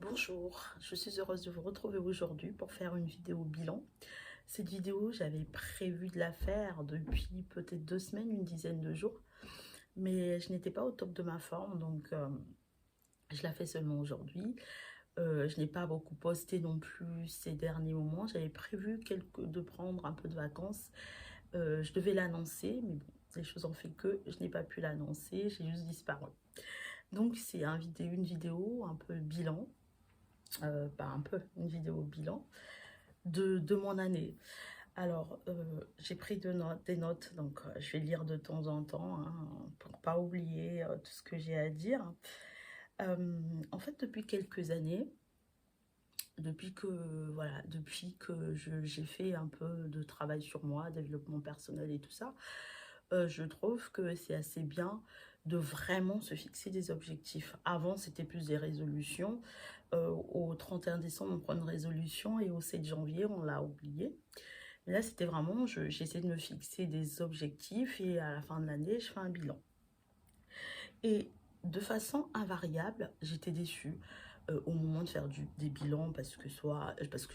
Bonjour, je suis heureuse de vous retrouver aujourd'hui pour faire une vidéo bilan. Cette vidéo, j'avais prévu de la faire depuis peut-être 2 semaines, une dizaine de jours, mais je n'étais pas au top de ma forme, donc je la fais seulement aujourd'hui. Je n'ai pas beaucoup posté non plus ces derniers moments. J'avais prévu de prendre un peu de vacances. Je devais l'annoncer, mais bon, les choses ont fait que je n'ai pas pu l'annoncer, j'ai juste disparu. Donc c'est une vidéo un peu bilan. Pas un peu, une vidéo bilan de mon année. Alors, j'ai pris des notes, donc je vais lire de temps en temps hein, pour pas oublier tout ce que j'ai à dire. En fait, depuis quelques années, depuis que j'ai fait un peu de travail sur moi, développement personnel et tout ça, je trouve que c'est assez bien de vraiment se fixer des objectifs. Avant, c'était plus des résolutions. Au 31 décembre, on prend une résolution et au 7 janvier, on l'a oublié. Mais là, c'était vraiment, j'essaie de me fixer des objectifs et à la fin de l'année, je fais un bilan. Et de façon invariable, j'étais déçue au moment de faire des bilans parce que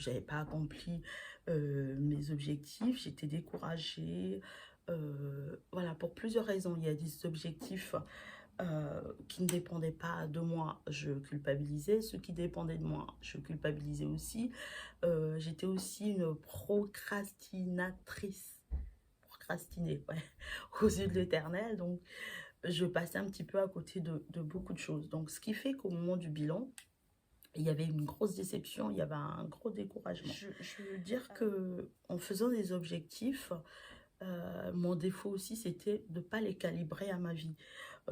j'avais pas accompli mes objectifs, j'étais découragée. Voilà, pour plusieurs raisons. Il y a des objectifs qui ne dépendaient pas de moi, je culpabilisais. Ceux qui dépendaient de moi, je culpabilisais aussi. J'étais aussi une procrastinatrice. Procrastiner, ouais, aux yeux de l'Éternel. Donc, je passais un petit peu à côté de beaucoup de choses. Donc, ce qui fait qu'au moment du bilan, il y avait une grosse déception, il y avait un gros découragement. Je veux dire que en faisant des objectifs, mon défaut aussi, c'était de ne pas les calibrer à ma vie.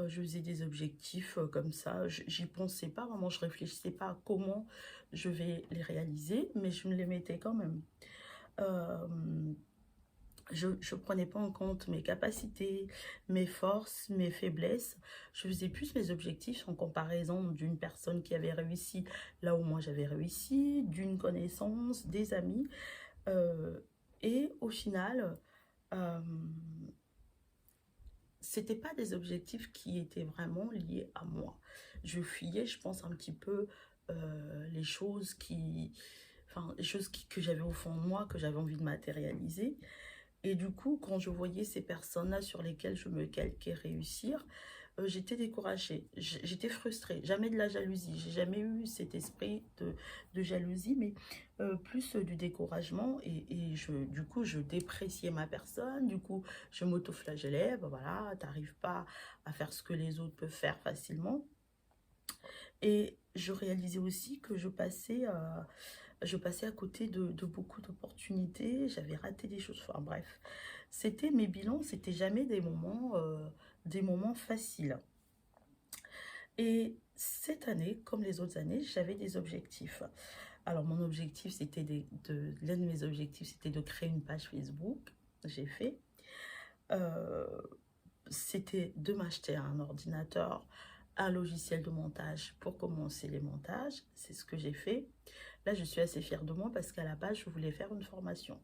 Je faisais des objectifs comme ça, j'y pensais pas vraiment, je réfléchissais pas à comment je vais les réaliser, mais je me les mettais quand même. Euh, je ne prenais pas en compte mes capacités, mes forces, mes faiblesses. Je faisais plus mes objectifs en comparaison d'une personne qui avait réussi là où moi j'avais réussi, d'une connaissance, des amis. Euh, et au final, euh, c'était pas des objectifs qui étaient vraiment liés à moi. Je fuyais, je pense, un petit peu les choses que j'avais au fond de moi, que j'avais envie de matérialiser. Et du coup, quand je voyais ces personnes-là sur lesquelles je me calquais réussir, j'étais découragée, j'étais frustrée. Jamais de la jalousie, j'ai jamais eu cet esprit de jalousie, mais plus du découragement. Du coup, je dépréciais ma personne, du coup, je m'auto-flagellais. Ben voilà, t'arrives pas à faire ce que les autres peuvent faire facilement. Et je réalisais aussi que je passais à côté de beaucoup d'opportunités, j'avais raté des choses, enfin bref. Mes bilans, c'était jamais des moments faciles. Et cette année, comme les autres années, j'avais des objectifs. Alors mon objectif, l'un de mes objectifs, c'était de créer une page Facebook. J'ai fait. Euh, C'était de m'acheter un ordinateur, un logiciel de montage pour commencer les montages. C'est ce que j'ai fait. Là, je suis assez fière de moi parce qu'à la base, je voulais faire une formation.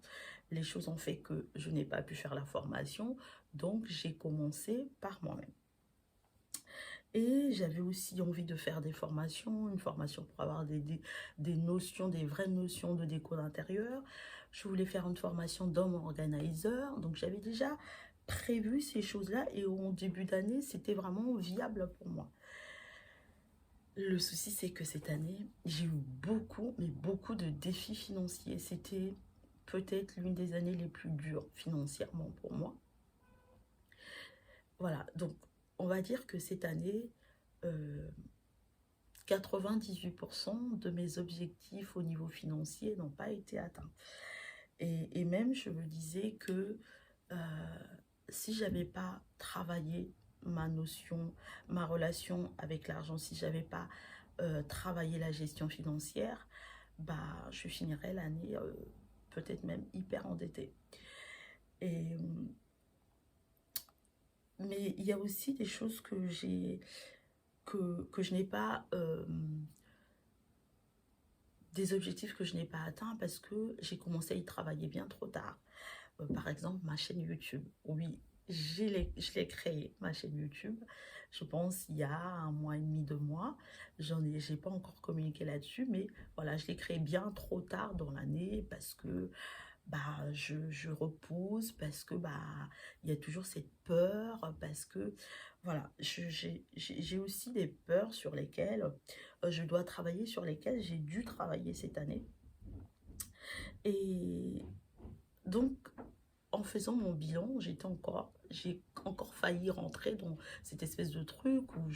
Les choses ont fait que je n'ai pas pu faire la formation, donc j'ai commencé par moi-même. Et j'avais aussi envie de faire des formations, une formation pour avoir des notions, des vraies notions de déco d'intérieur. Je voulais faire une formation d'homme organizer, donc j'avais déjà prévu ces choses-là et au début d'année, c'était vraiment viable pour moi. Le souci, c'est que cette année, j'ai eu beaucoup, mais beaucoup de défis financiers. C'était peut-être l'une des années les plus dures financièrement pour moi. Voilà, donc on va dire que cette année, 98% de mes objectifs au niveau financier n'ont pas été atteints. Et même, je me disais que euh, si j'avais pas travaillé ma relation avec l'argent, si j'avais pas travaillé la gestion financière, bah, je finirais l'année peut-être même hyper endettée. Et, mais il y a aussi des choses que je n'ai pas, des objectifs que je n'ai pas atteints parce que j'ai commencé à y travailler bien trop tard. Par exemple, ma chaîne YouTube. Oui, je l'ai créé, ma chaîne YouTube, je pense il y a 1 mois et demi, 2 mois. J'ai pas encore communiqué là-dessus, mais voilà, je l'ai créé bien trop tard dans l'année parce que bah, je repousse, parce que bah, il y a toujours cette peur, parce que voilà, j'ai aussi des peurs sur lesquelles je dois travailler, sur lesquelles j'ai dû travailler cette année. Et donc, en faisant mon bilan, j'ai encore failli rentrer dans cette espèce de truc où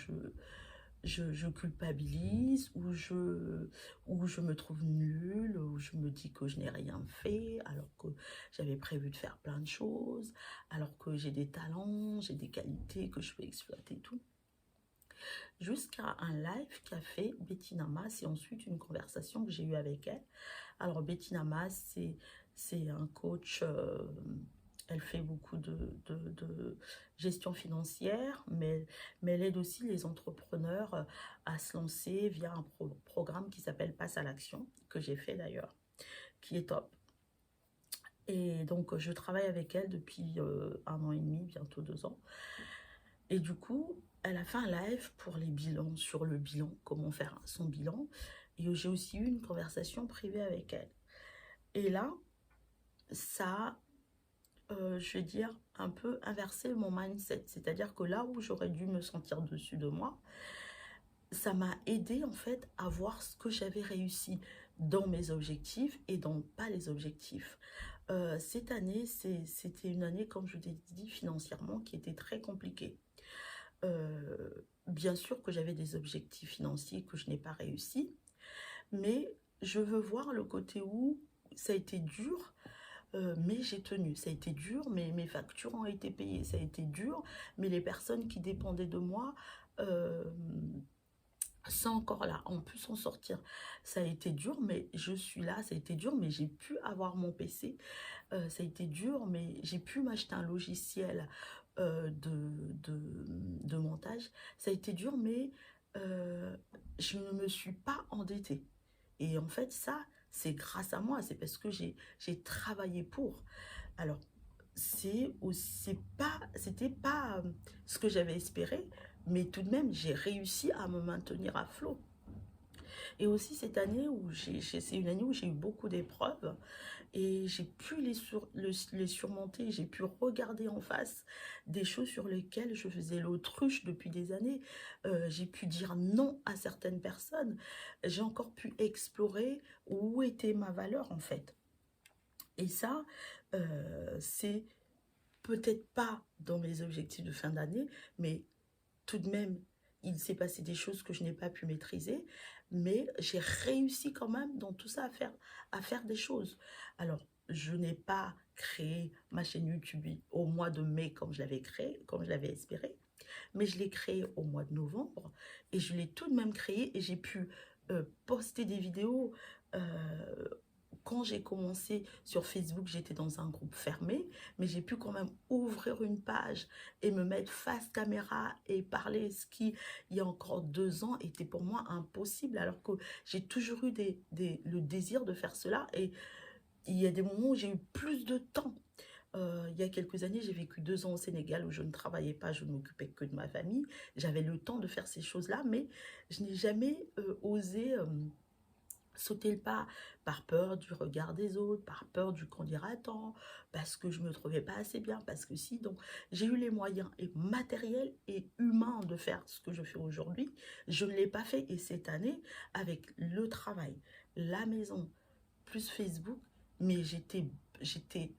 je culpabilise, où je me trouve nulle, où je me dis que je n'ai rien fait, alors que j'avais prévu de faire plein de choses, alors que j'ai des talents, j'ai des qualités que je peux exploiter, tout. Jusqu'à un live qu'a fait Bettina Mas et ensuite une conversation que j'ai eue avec elle. Alors Bettina Mas, c'est un coach, elle fait beaucoup de gestion financière, mais elle aide aussi les entrepreneurs à se lancer via un programme qui s'appelle Passe à l'action, que j'ai fait d'ailleurs, qui est top. Et donc, je travaille avec elle depuis 1 an et demi, bientôt 2 ans. Et du coup, elle a fait un live pour les bilans, sur le bilan, comment faire son bilan. Et j'ai aussi eu une conversation privée avec elle. Et là, ça je vais dire, un peu inversé mon mindset. C'est-à-dire que là où j'aurais dû me sentir dessus de moi, ça m'a aidé en fait à voir ce que j'avais réussi dans mes objectifs et dans pas les objectifs. Cette année, c'était une année, comme je t'ai dit, financièrement, qui était très compliquée. Bien sûr que j'avais des objectifs financiers que je n'ai pas réussi, mais je veux voir le côté où ça a été dur, mais j'ai tenu. Ça a été dur, mais mes factures ont été payées. Ça a été dur, mais les personnes qui dépendaient de moi euh, sont encore là. On peut s'en sortir. Ça a été dur, mais je suis là. Ça a été dur, mais j'ai pu avoir mon PC. Ça a été dur, mais j'ai pu m'acheter un logiciel de montage. Ça a été dur, mais je ne me suis pas endettée. Et en fait, ça, c'est grâce à moi. C'est parce que j'ai travaillé pour. Alors, c'était pas ce que j'avais espéré, mais tout de même, j'ai réussi à me maintenir à flot. Et aussi cette année c'est une année où j'ai eu beaucoup d'épreuves et j'ai pu les surmonter, j'ai pu regarder en face des choses sur lesquelles je faisais l'autruche depuis des années. J'ai pu dire non à certaines personnes, j'ai encore pu explorer où était ma valeur en fait. Et ça, c'est peut-être pas dans mes objectifs de fin d'année, mais tout de même, il s'est passé des choses que je n'ai pas pu maîtriser, mais j'ai réussi quand même dans tout ça à faire des choses. Alors, je n'ai pas créé ma chaîne YouTube au mois de mai comme je l'avais créé, comme je l'avais espéré, mais je l'ai créée au mois de novembre et je l'ai tout de même créée et j'ai pu poster des vidéos. Quand j'ai commencé sur Facebook, j'étais dans un groupe fermé, mais j'ai pu quand même ouvrir une page et me mettre face caméra et parler, ce qui, il y a encore 2 ans, était pour moi impossible, alors que j'ai toujours eu le désir de faire cela. Et il y a des moments où j'ai eu plus de temps. Il y a quelques années, j'ai vécu 2 ans au Sénégal où je ne travaillais pas, je ne m'occupais que de ma famille. J'avais le temps de faire ces choses-là, mais je n'ai jamais osé sauter le pas par peur du regard des autres, par peur du qu'on dira tant, parce que je me trouvais pas assez bien, parce que si. Donc j'ai eu les moyens et matériels et humains de faire ce que je fais aujourd'hui. Je ne l'ai pas fait et cette année, avec le travail, la maison, plus Facebook, mais j'étais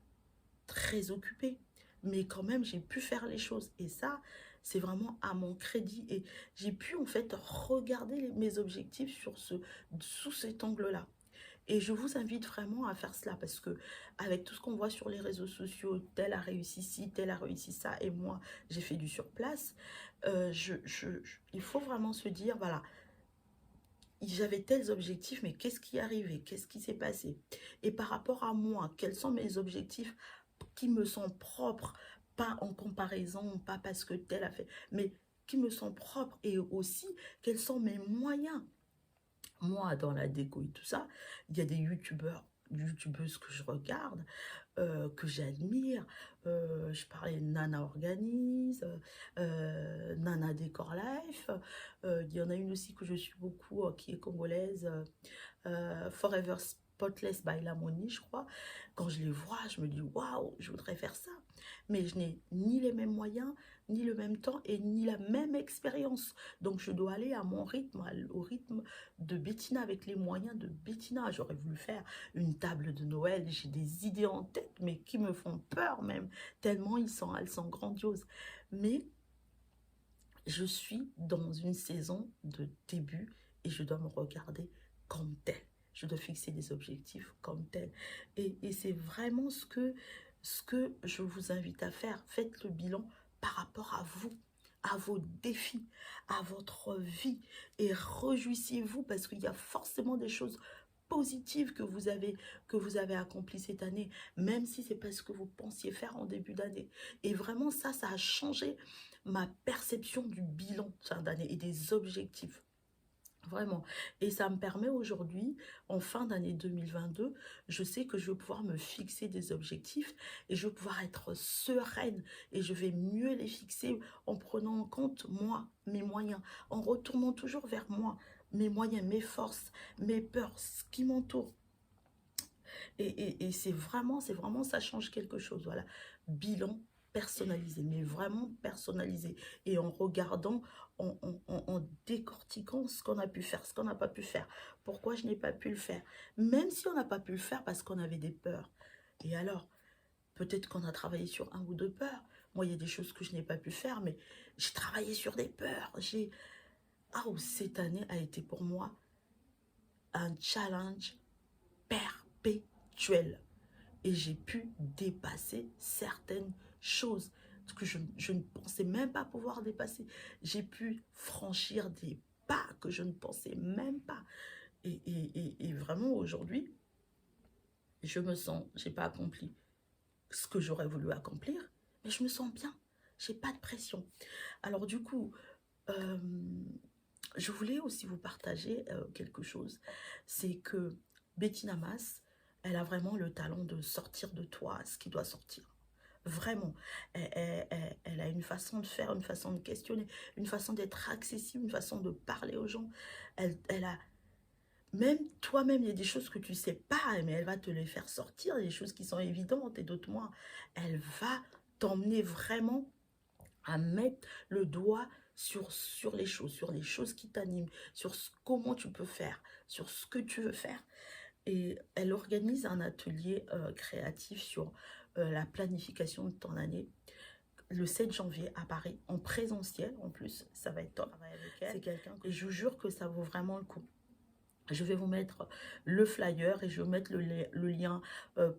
très occupée. Mais quand même, j'ai pu faire les choses. Et ça, c'est vraiment à mon crédit. Et j'ai pu, en fait, regarder mes objectifs sous cet angle-là. Et je vous invite vraiment à faire cela parce que avec tout ce qu'on voit sur les réseaux sociaux, tel a réussi ci, tel a réussi ça, et moi, j'ai fait du surplace, il faut vraiment se dire, voilà, j'avais tels objectifs, mais qu'est-ce qui est arrivé? Qu'est-ce qui s'est passé? Et par rapport à moi, quels sont mes objectifs qui me sont propres, pas en comparaison, pas parce que tel a fait, mais qui me sont propres et aussi quels sont mes moyens. Moi, dans la déco et tout ça, il y a des youtubeurs youtubeuses que je regarde, que j'admire. Je parlais de Nana Organise, Nana Decor Life. Il y en a une aussi que je suis beaucoup, qui est congolaise, Forever Spotless by Lamoni, je crois. Quand je les vois, je me dis waouh, je voudrais faire ça. Mais je n'ai ni les mêmes moyens, ni le même temps et ni la même expérience. Donc je dois aller à mon rythme, au rythme de Bettina, avec les moyens de Bettina. J'aurais voulu faire une table de Noël. J'ai des idées en tête, mais qui me font peur même, tellement elles sont grandioses. Mais je suis dans une saison de début et je dois me regarder comme telle. Je dois fixer des objectifs comme tel. Et c'est vraiment ce que je vous invite à faire. Faites le bilan par rapport à vous, à vos défis, à votre vie. Et réjouissez-vous parce qu'il y a forcément des choses positives que vous avez accomplies cette année, même si c'est pas ce que vous pensiez faire en début d'année. Et vraiment, ça a changé ma perception du bilan de fin d'année et des objectifs. Vraiment. Et ça me permet aujourd'hui, en fin d'année 2022, je sais que je vais pouvoir me fixer des objectifs et je vais pouvoir être sereine et je vais mieux les fixer en prenant en compte moi, mes moyens, en retournant toujours vers moi, mes moyens, mes forces, mes peurs, ce qui m'entoure. Et c'est vraiment, ça change quelque chose. Voilà. Bilan personnalisé, mais vraiment personnalisé. Et en regardant, en décortiquant ce qu'on a pu faire, ce qu'on n'a pas pu faire. Pourquoi je n'ai pas pu le faire. Même si on n'a pas pu le faire parce qu'on avait des peurs. Et alors, peut-être qu'on a travaillé sur un ou deux peurs. Moi, il y a des choses que je n'ai pas pu faire, mais j'ai travaillé sur des peurs. Cette année a été pour moi un challenge perpétuel. Et j'ai pu dépasser certaines choses que je ne pensais même pas pouvoir dépasser. J'ai pu franchir des pas que je ne pensais même pas. Et vraiment aujourd'hui, je me sens, j'ai pas accompli ce que j'aurais voulu accomplir, mais je me sens bien. J'ai pas de pression. Alors du coup, je voulais aussi vous partager quelque chose. C'est que Bettina Mas, elle a vraiment le talent de sortir de toi ce qui doit sortir. Vraiment. Elle a une façon de faire, une façon de questionner, une façon d'être accessible, une façon de parler aux gens. Elle a... Même toi-même, il y a des choses que tu ne sais pas, mais elle va te les faire sortir, des choses qui sont évidentes et d'autres moins. Elle va t'emmener vraiment à mettre le doigt sur les choses qui t'animent, sur comment tu peux faire, sur ce que tu veux faire. Et elle organise un atelier créatif sur la planification de ton année le 7 janvier à Paris, en présentiel en plus. Ça va être top avec elle. C'est quelqu'un que je vous jure que ça vaut vraiment le coup. Je vais vous mettre le flyer et je vais vous mettre le lien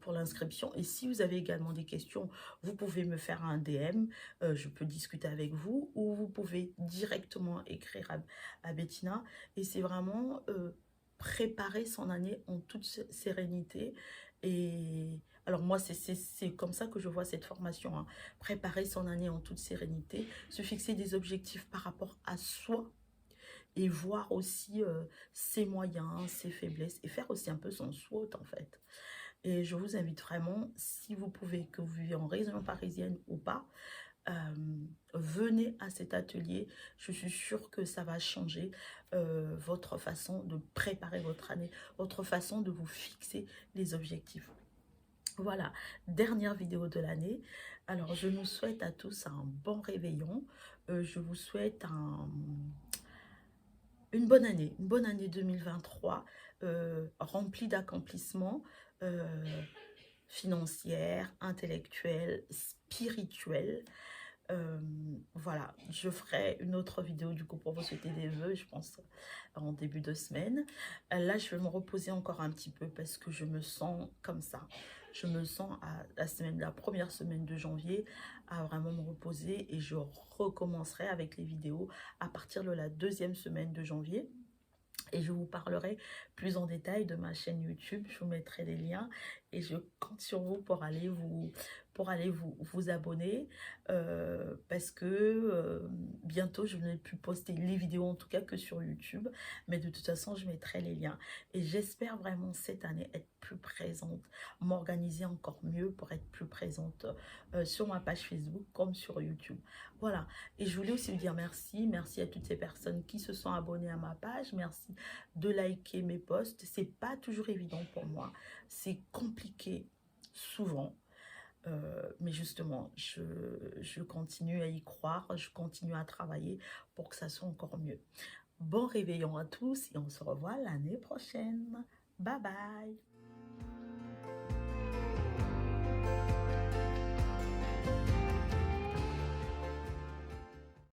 pour l'inscription. Et si vous avez également des questions, vous pouvez me faire un DM. Je peux discuter avec vous ou vous pouvez directement écrire à Bettina. Et c'est vraiment préparer son année en toute sérénité. Et alors moi, c'est comme ça que je vois cette formation. Hein. Préparer son année en toute sérénité, se fixer des objectifs par rapport à soi, et voir aussi ses moyens, ses faiblesses, et faire aussi un peu son SWOT en fait. Et je vous invite vraiment, si vous pouvez, que vous vivez en région parisienne ou pas, venez à cet atelier. Je suis sûre que ça va changer votre façon de préparer votre année, votre façon de vous fixer les objectifs. Voilà, dernière vidéo de l'année. Alors, je nous souhaite à tous un bon réveillon. Je vous souhaite une bonne année 2023, remplie d'accomplissements financiers, intellectuels, spirituels. Voilà, je ferai une autre vidéo du coup pour vous souhaiter des vœux, je pense en début de semaine. Là, je vais me reposer encore un petit peu parce que je me sens comme ça. Je me sens à la première semaine de janvier à vraiment me reposer et je recommencerai avec les vidéos à partir de la deuxième semaine de janvier. Et je vous parlerai plus en détail de ma chaîne YouTube. Je vous mettrai les liens et je compte sur vous pour aller pour aller vous abonner parce que bientôt je ne vais plus poster les vidéos en tout cas que sur YouTube, mais de toute façon je mettrai les liens et j'espère vraiment cette année être plus présente, m'organiser encore mieux pour être plus présente sur ma page Facebook comme sur YouTube. Voilà, et je voulais aussi vous dire merci à toutes ces personnes qui se sont abonnées à ma page, merci de liker mes posts, c'est pas toujours évident pour moi, c'est compliqué souvent. Mais justement, je continue à y croire, je continue à travailler pour que ça soit encore mieux. Bon réveillon à tous et on se revoit l'année prochaine. Bye bye.